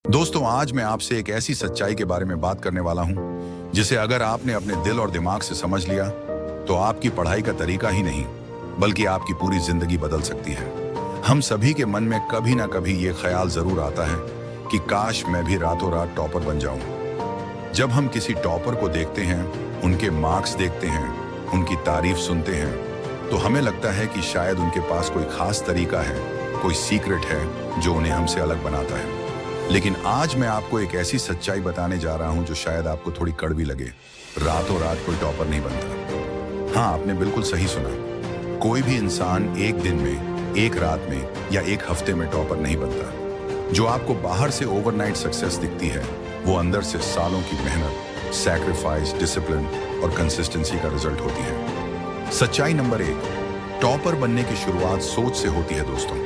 दोस्तों, आज मैं आपसे एक ऐसी सच्चाई के बारे में बात करने वाला हूं जिसे अगर आपने अपने दिल और दिमाग से समझ लिया तो आपकी पढ़ाई का तरीका ही नहीं बल्कि आपकी पूरी जिंदगी बदल सकती है। हम सभी के मन में कभी ना कभी ये ख्याल जरूर आता है कि काश मैं भी रातों रात टॉपर बन जाऊं। जब हम किसी टॉपर को देखते हैं, उनके मार्क्स देखते हैं, उनकी तारीफ सुनते हैं, तो हमें लगता है कि शायद उनके पास कोई खास तरीका है, कोई सीक्रेट है जो उन्हें हमसे अलग बनाता है। लेकिन आज मैं आपको एक ऐसी सच्चाई बताने जा रहा हूं जो शायद आपको थोड़ी कड़वी लगे। रातों रात कोई टॉपर नहीं बनता। हाँ, आपने बिल्कुल सही सुना। कोई भी इंसान एक दिन में, एक रात में या एक हफ्ते में टॉपर नहीं बनता। जो आपको बाहर से ओवरनाइट सक्सेस दिखती है, वो अंदर से सालों की मेहनत, सैक्रिफाइस, डिसिप्लिन और कंसिस्टेंसी का रिजल्ट होती है। सच्चाई नंबर 1, टॉपर बनने की शुरुआत सोच से होती है दोस्तों।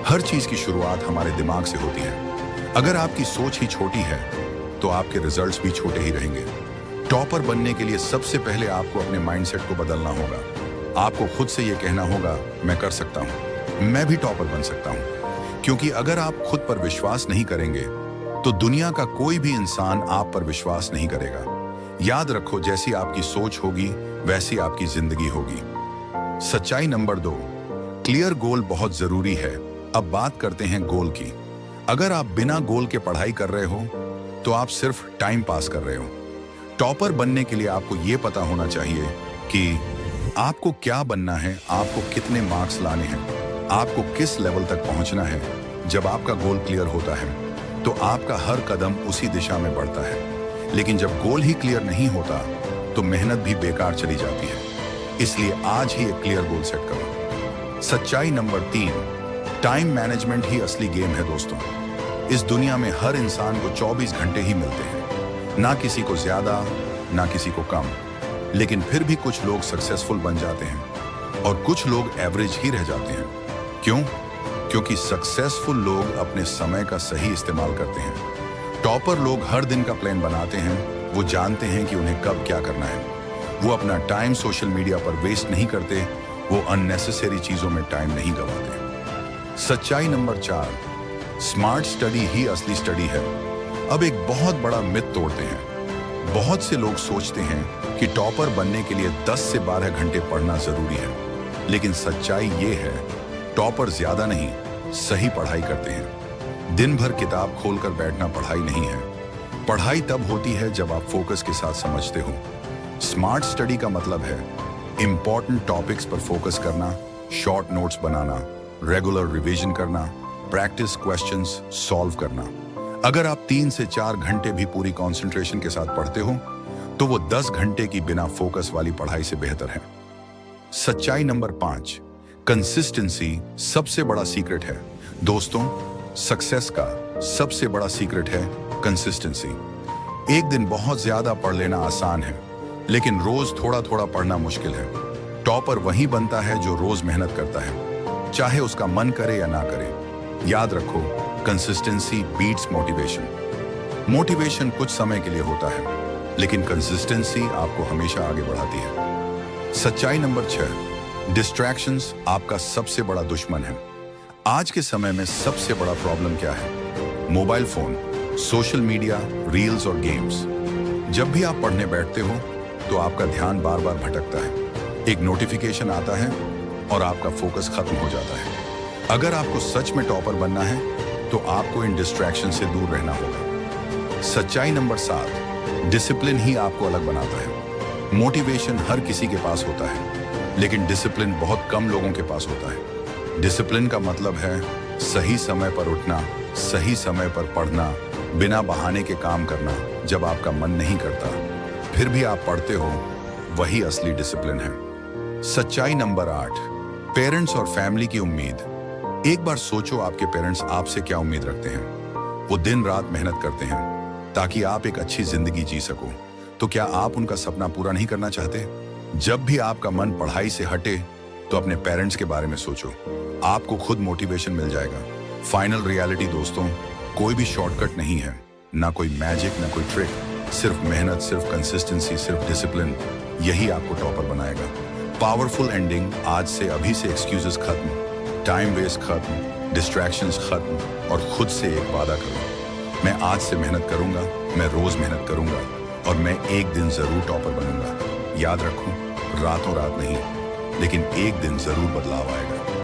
हर चीज की शुरुआत हमारे दिमाग से होती है। अगर आपकी सोच ही छोटी है तो आपके रिजल्ट्स भी छोटे ही रहेंगे। टॉपर बनने के लिए सबसे पहले आपको अपने माइंडसेट को बदलना होगा। आपको खुद से यह कहना होगा, मैं कर सकता हूं, मैं भी टॉपर बन सकता हूं। क्योंकि अगर आप खुद पर विश्वास नहीं करेंगे तो दुनिया का कोई भी इंसान आप पर विश्वास नहीं करेगा। याद रखो, जैसी आपकी सोच होगी वैसी आपकी जिंदगी होगी। सच्चाई नंबर 2, क्लियर गोल बहुत जरूरी है। अब बात करते हैं गोल की। अगर आप बिना गोल के पढ़ाई कर रहे हो तो आप सिर्फ टाइम पास कर रहे हो। टॉपर बनने के लिए आपको यह पता होना चाहिए कि आपको क्या बनना है, आपको कितने मार्क्स लाने हैं, आपको किस लेवल तक पहुंचना है। जब आपका गोल क्लियर होता है तो आपका हर कदम उसी दिशा में बढ़ता है। लेकिन जब गोल ही क्लियर नहीं होता तो मेहनत भी बेकार चली जाती है। इसलिए आज ही एक क्लियर गोल सेट करो। सच्चाई नंबर 3, टाइम मैनेजमेंट ही असली गेम है दोस्तों। इस दुनिया में हर इंसान को 24 घंटे ही मिलते हैं, ना किसी को ज्यादा ना किसी को कम। लेकिन फिर भी कुछ लोग सक्सेसफुल बन जाते हैं और कुछ लोग एवरेज ही रह जाते हैं। क्यों? क्योंकि सक्सेसफुल लोग अपने समय का सही इस्तेमाल करते हैं। टॉपर लोग हर दिन का प्लान बनाते हैं। वो जानते हैं कि उन्हें कब क्या करना है। वो अपना टाइम सोशल मीडिया पर वेस्ट नहीं करते, वो अननेसेसरी चीजों में टाइम नहीं गवाते। सच्चाई नंबर 4, स्मार्ट स्टडी ही असली स्टडी है। अब एक बहुत बड़ा मिथ तोड़ते हैं। बहुत से लोग सोचते हैं कि टॉपर बनने के लिए 10 से 12 घंटे पढ़ना जरूरी है। लेकिन सच्चाई ये है, टॉपर ज्यादा नहीं, सही पढ़ाई करते हैं। दिन भर किताब खोलकर बैठना पढ़ाई नहीं है। पढ़ाई तब होती है जब आप फोकस के साथ समझते हो। स्मार्ट स्टडी का मतलब है इंपॉर्टेंट टॉपिक्स पर फोकस करना, शॉर्ट नोट्स बनाना, रेगुलर रिवीजन करना, प्रैक्टिस क्वेश्चंस सॉल्व करना। अगर आप 3 से 4 घंटे भी पूरी कंसंट्रेशन के साथ पढ़ते हो तो वो 10 घंटे की बिना फोकस वाली पढ़ाई से बेहतर है। सच्चाई नंबर 5, कंसिस्टेंसी सबसे बड़ा सीक्रेट है दोस्तों। सक्सेस का सबसे बड़ा सीक्रेट है कंसिस्टेंसी। एक दिन बहुत ज्यादा पढ़ लेना आसान है, लेकिन रोज थोड़ा थोड़ा पढ़ना मुश्किल है। टॉपर वही बनता है जो रोज मेहनत करता है, चाहे उसका मन करे या ना करे। याद रखो, कंसिस्टेंसी बीट्स मोटिवेशन। मोटिवेशन कुछ समय के लिए होता है, लेकिन कंसिस्टेंसी आपको हमेशा आगे बढ़ाती है। सच्चाई नंबर 6, डिस्ट्रैक्शंस आपका सबसे बड़ा दुश्मन है। आज के समय में सबसे बड़ा प्रॉब्लम क्या है? Mobile phone, social media, reels और गेम्स। जब भी आप पढ़ने बैठते हो तो आपका ध्यान बार बार भटकता है। एक नोटिफिकेशन आता है और आपका फोकस खत्म हो जाता है। अगर आपको सच में टॉपर बनना है तो आपको इन डिस्ट्रैक्शन से दूर रहना होगा। सच्चाई नंबर 7, डिसिप्लिन ही आपको अलग बनाता है। मोटिवेशन हर किसी के पास होता है, लेकिन डिसिप्लिन बहुत कम लोगों के पास होता है। डिसिप्लिन का मतलब है सही समय पर उठना, सही समय पर पढ़ना, बिना बहाने के काम करना। जब आपका मन नहीं करता फिर भी आप पढ़ते हो, वही असली डिसिप्लिन है। सच्चाई नंबर 8, पेरेंट्स और फैमिली की उम्मीद। एक बार सोचो, आपके पेरेंट्स आपसे क्या उम्मीद रखते हैं? वो दिन रात मेहनत करते हैं ताकि आप एक अच्छी जिंदगी जी सको। तो क्या आप उनका सपना पूरा नहीं करना चाहते? जब भी आपका मन पढ़ाई से हटे तो अपने पेरेंट्स के बारे में सोचो, आपको खुद मोटिवेशन मिल जाएगा। फाइनल रियलिटी दोस्तों, कोई भी शॉर्टकट नहीं है, ना कोई मैजिक, ना कोई ट्रिक। सिर्फ मेहनत, सिर्फ कंसिस्टेंसी, सिर्फ डिसिप्लिन, यही आपको टॉपर बनाएगा। पावरफुल एंडिंग, आज से अभी से एक्सक्यूजेस खत्म, टाइम वेस्ट खत्म, डिस्ट्रैक्शंस खत्म और खुद से एक वादा करो, मैं आज से मेहनत करूंगा, मैं रोज मेहनत करूंगा और मैं एक दिन जरूर टॉपर बनूंगा। याद रखो, रातों रात नहीं, लेकिन एक दिन जरूर बदलाव आएगा।